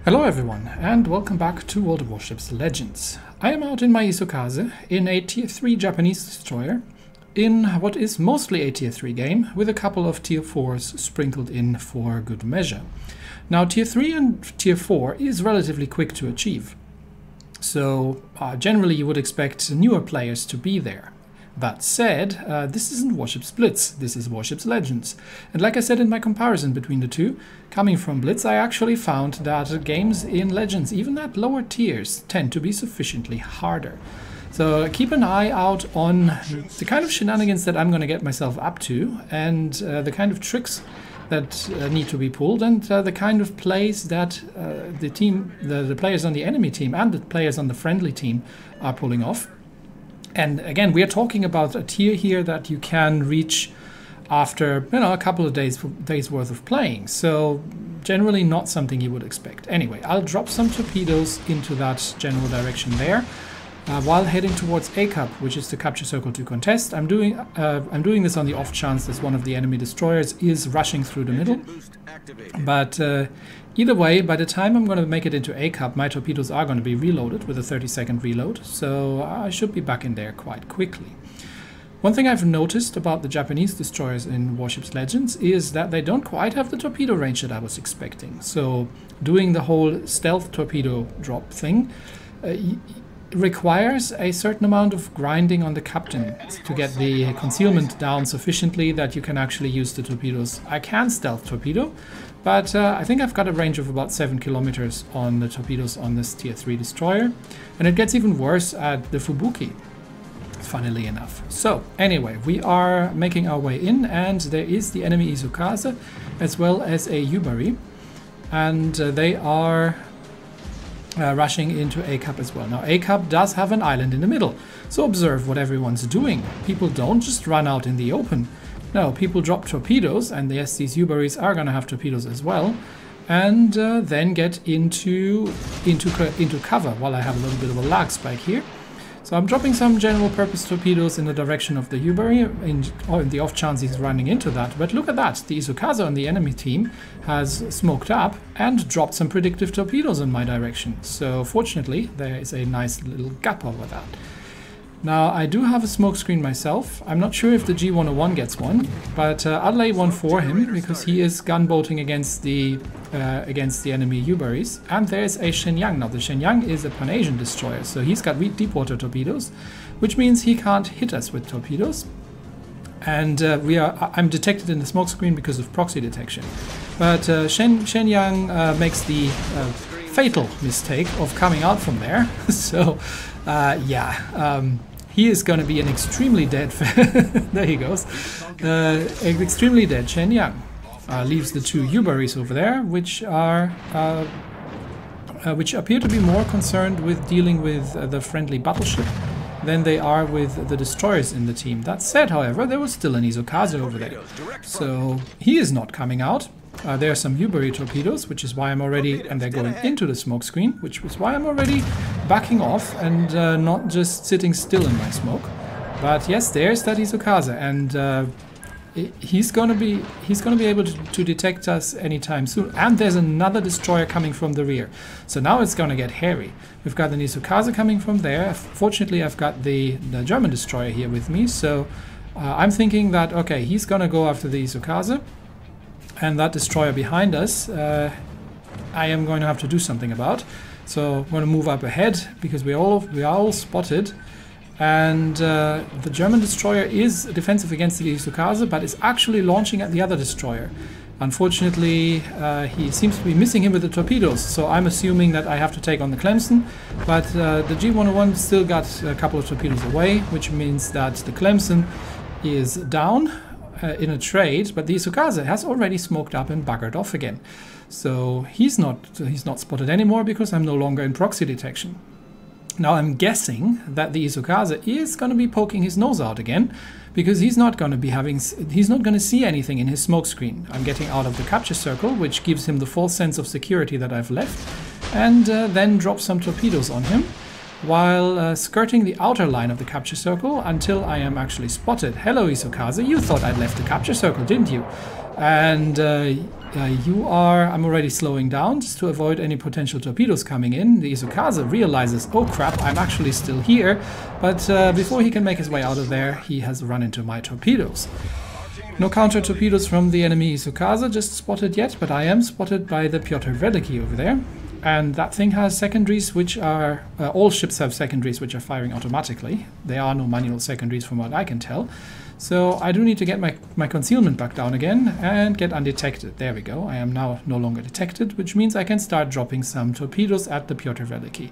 Hello everyone, and welcome back to World of Warships Legends. I am out in my Isokaze in a Tier 3 Japanese destroyer in what is mostly a Tier 3 game with a couple of Tier 4s sprinkled in for good measure. Now Tier 3 and Tier 4 is relatively quick to achieve, so generally you would expect newer players to be there. That said, this isn't Warships Blitz, this is Warships Legends. And like I said in my comparison between the two, coming from Blitz I actually found that games in Legends, even at lower tiers, tend to be sufficiently harder. So keep an eye out on the kind of shenanigans that I'm going to get myself up to, and the kind of tricks that need to be pulled, and the kind of plays that the players on the enemy team and the players on the friendly team are pulling off. And again, we are talking about a tier here that you can reach after, a couple of days worth of playing. So generally not something you would expect. Anyway, I'll drop some torpedoes into that general direction there, while heading towards A Cup, which is the capture circle to contest. I'm doing this on the off chance that one of the enemy destroyers is rushing through the middle. But either way, by the time I'm going to make it into A Cup, my torpedoes are going to be reloaded with a 30-second reload, so I should be back in there quite quickly. One thing I've noticed about the Japanese destroyers in Warships Legends is that they don't quite have the torpedo range that I was expecting. So doing the whole stealth torpedo drop thing requires a certain amount of grinding on the captain to get the concealment down sufficiently that you can actually use the torpedoes. I can stealth torpedo, but I think I've got a range of about 7 kilometers on the torpedoes on this Tier 3 destroyer, and it gets even worse at the Fubuki, funnily enough. So anyway, we are making our way in, and there is the enemy Isokaze as well as a Yubari, and they are rushing into A Cup as well. Now A Cup does have an island in the middle, so observe what everyone's doing. People don't just run out in the open. No, people drop torpedoes, and yes, these Yubaris are gonna have torpedoes as well, and then get into cover while I have a little bit of a lag spike here. So I'm dropping some general purpose torpedoes in the direction of the Yubari, in the off chance he's running into that. But look at that, the Isokaze on the enemy team has smoked up and dropped some predictive torpedoes in my direction. So fortunately, there is a nice little gap over that. Now, I do have a smoke screen myself. I'm not sure if the G101 gets one, but I'll lay one for him because he is gunboating against the enemy Yubaris. And there's a Shenyang. Now, the Shenyang is a Pan-Asian destroyer, so he's got deep water torpedoes, which means he can't hit us with torpedoes. And I'm detected in the smoke screen because of proxy detection. But Shenyang makes the fatal mistake of coming out from there. So, he is going to be an extremely dead. There he goes. Extremely dead Shenyang. Leaves the two Yubaris over there, which appear to be more concerned with dealing with the friendly battleship than they are with the destroyers in the team. That said, however, there was still an Isokaze over there, so he is not coming out. There are some Yubari torpedoes, which is why I'm already, and they're going into the smoke screen, which is why I'm already backing off and not just sitting still in my smoke. But yes, there's that Isokaze, and he's gonna be able to detect us anytime soon. And there's another destroyer coming from the rear, so now it's gonna get hairy. We've got an Isokaze coming from there. Fortunately, I've got the German destroyer here with me, so I'm thinking that okay, he's gonna go after the Isokaze. And that destroyer behind us, I am going to have to do something about. So I'm going to move up ahead because we are all spotted. And the German destroyer is defensive against the Isokaze, but is actually launching at the other destroyer. Unfortunately, he seems to be missing him with the torpedoes, so I'm assuming that I have to take on the Clemson. But the G101 still got a couple of torpedoes away, which means that the Clemson is down in a trade, but the Isokaze has already smoked up and buggered off again. So he's not spotted anymore because I'm no longer in proxy detection. Now I'm guessing that the Isokaze is going to be poking his nose out again because he's not going to see anything in his smoke screen. I'm getting out of the capture circle, which gives him the false sense of security that I've left, and then drop some torpedoes on him, while skirting the outer line of the capture circle until I am actually spotted. Hello Isokaze, you thought I'd left the capture circle, didn't you? And I'm already slowing down just to avoid any potential torpedoes coming in. The Isokaze realizes, oh crap, I'm actually still here. But before he can make his way out of there, he has run into my torpedoes. No counter torpedoes from the enemy Isokaze just spotted yet, but I am spotted by the Pyotr Veliki over there. And that thing has secondaries which are... all ships have secondaries which are firing automatically. There are no manual secondaries from what I can tell. So I do need to get my concealment back down again and get undetected. There we go. I am now no longer detected, which means I can start dropping some torpedoes at the Pyotr Veliki.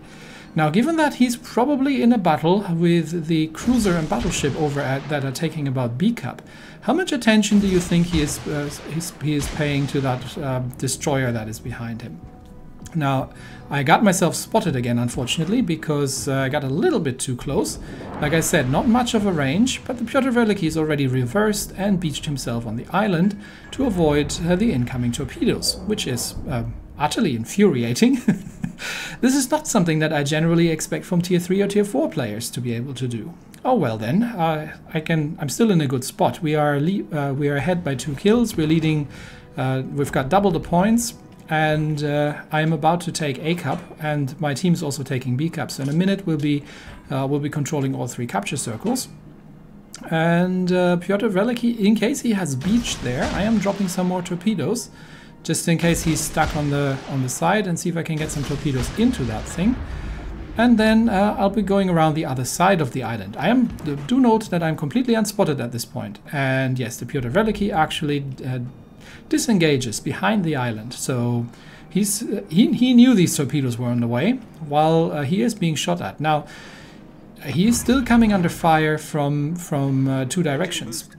Now, given that he's probably in a battle with the cruiser and battleship over that are taking about B Cup, how much attention do you think he is paying to that destroyer that is behind him? Now, I got myself spotted again, unfortunately, because I got a little bit too close. Like I said, not much of a range, but the Pyotr Veliki is already reversed and beached himself on the island to avoid the incoming torpedoes, which is utterly infuriating. This is not something that I generally expect from Tier 3 or Tier 4 players to be able to do. Oh well then, I'm still in a good spot. We are ahead by 2 kills. We're leading. We've got double the points. And I am about to take A Cup, and my team is also taking B Cup. So in a minute we'll be controlling all 3 capture circles. And Pyotr Veliki, in case he has beached there, I am dropping some more torpedoes, just in case he's stuck on the side, and see if I can get some torpedoes into that thing. And then I'll be going around the other side of the island. Do note that I'm completely unspotted at this point. And yes, the Pyotr Veliki actually disengages behind the island, so he knew these torpedoes were on the way while he is being shot at. Now he is still coming under fire from 2 directions,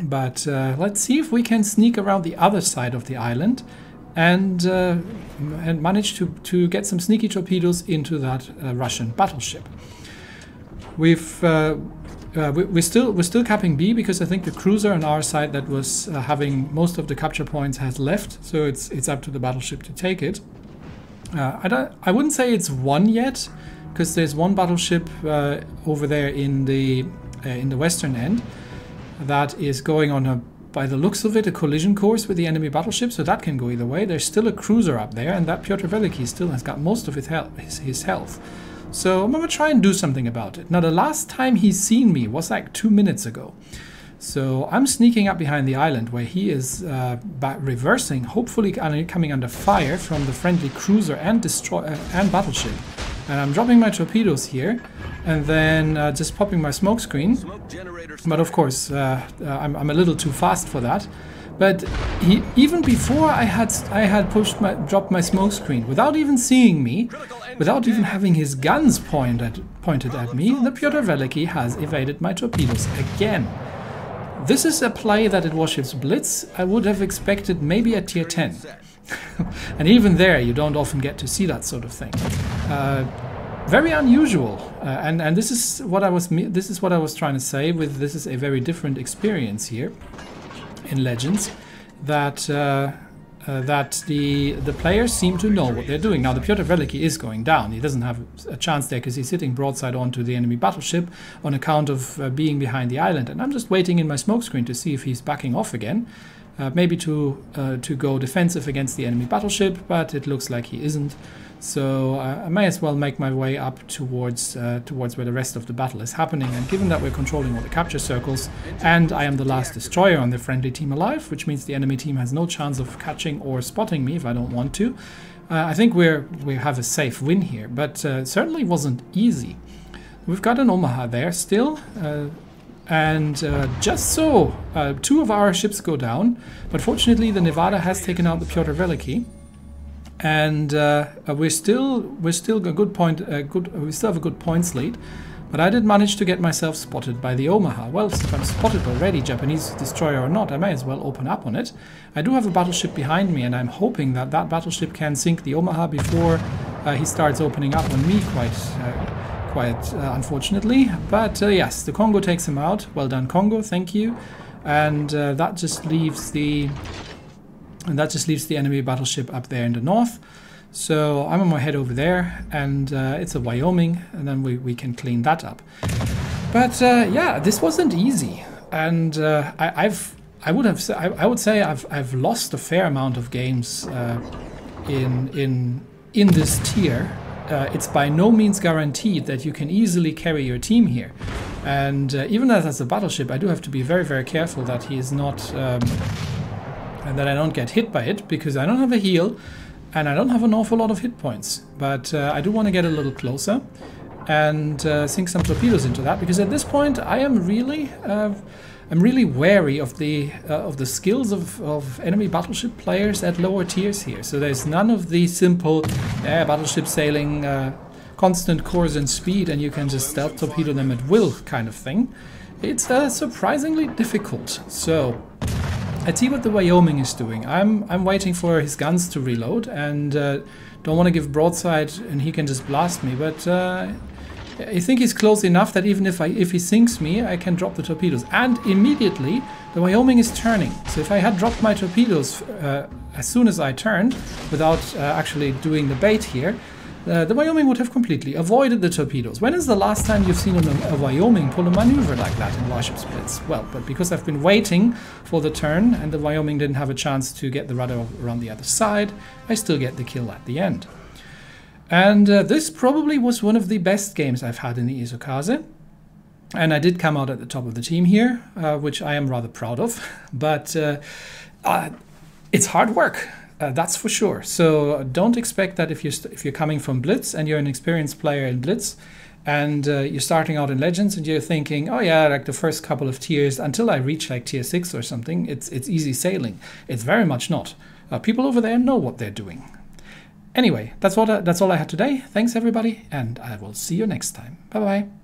but let's see if we can sneak around the other side of the island and manage to get some sneaky torpedoes into that Russian battleship. We're still capping B, because I think the cruiser on our side that was having most of the capture points has left, so it's up to the battleship to take it. I wouldn't say it's won yet, because there's one battleship over there in the western end that is going on by the looks of it, a collision course with the enemy battleship, so that can go either way. There's still a cruiser up there, and that Pyotr Veliki still has got most of his health. So I'm going to try and do something about it. Now, the last time he's seen me was like 2 minutes ago. So I'm sneaking up behind the island where he is reversing, hopefully coming under fire from the friendly cruiser and destroyer and battleship. And I'm dropping my torpedoes here and then just popping my smoke screen. But of course, I'm a little too fast for that. But even before I had dropped my smoke screen, without even seeing me, without even having his guns pointed at me, the Pyotr Veliki has evaded my torpedoes again. This is a play that at Warships Blitz I would have expected maybe at Tier 10. And even there you don't often get to see that sort of thing. Very unusual, and this is what I was trying to say with this is a very different experience here in Legends, that the players seem to know what they're doing. Now the Pyotr Veliki is going down. He doesn't have a chance there because he's sitting broadside onto the enemy battleship on account of being behind the island. And I'm just waiting in my smoke screen to see if he's backing off again, maybe to go defensive against the enemy battleship, but it looks like he isn't. So I may as well make my way up towards where the rest of the battle is happening. And given that we're controlling all the capture circles, and I am the last destroyer on the friendly team alive, which means the enemy team has no chance of catching or spotting me if I don't want to, I think we have a safe win here. But certainly wasn't easy. We've got an Omaha there still, and just so 2 of our ships go down. But fortunately, the Nevada has taken out the Pyotr Veliki. And we still have a good points lead, but I did manage to get myself spotted by the Omaha. Well, if I'm spotted already, Japanese destroyer or not, I may as well open up on it. I do have a battleship behind me, and I'm hoping that that battleship can sink the Omaha before he starts opening up on me. Quite unfortunately, but yes, the Congo takes him out. Well done, Congo. Thank you. And that just leaves the enemy battleship up there in the north. So I'm on my head over there, and it's a Wyoming, and then we can clean that up. But yeah, this wasn't easy, and I've I would say I've lost a fair amount of games in this tier. It's by no means guaranteed that you can easily carry your team here. And even as a battleship, I do have to be very, very careful that he is not, and that I don't get hit by it, because I don't have a heal and I don't have an awful lot of hit points. But I do want to get a little closer and sink some torpedoes into that, because at this point I am really, I'm really wary of the skills of enemy battleship players at lower tiers here. So there's none of the simple battleship sailing, constant course and speed, and you can just stealth torpedo them at will kind of thing. It's surprisingly difficult. So let's see what the Wyoming is doing. I'm waiting for his guns to reload, and don't want to give broadside and he can just blast me, but I think he's close enough that even if he sinks me, I can drop the torpedoes. And immediately the Wyoming is turning. So if I had dropped my torpedoes as soon as I turned, without actually doing the bait here, the Wyoming would have completely avoided the torpedoes. When is the last time you've seen a Wyoming pull a maneuver like that in Warships Blitz? Well, but because I've been waiting for the turn and the Wyoming didn't have a chance to get the rudder around the other side, I still get the kill at the end. And this probably was one of the best games I've had in the Isokaze. And I did come out at the top of the team here, which I am rather proud of. But it's hard work, that's for sure. So don't expect that if you're coming from Blitz and you're an experienced player in Blitz, and you're starting out in Legends and you're thinking, oh yeah, like the first couple of tiers, until I reach like tier 6 or something, it's easy sailing. It's very much not. People over there know what they're doing. Anyway, that's all I had today. Thanks everybody, and I will see you next time. Bye bye.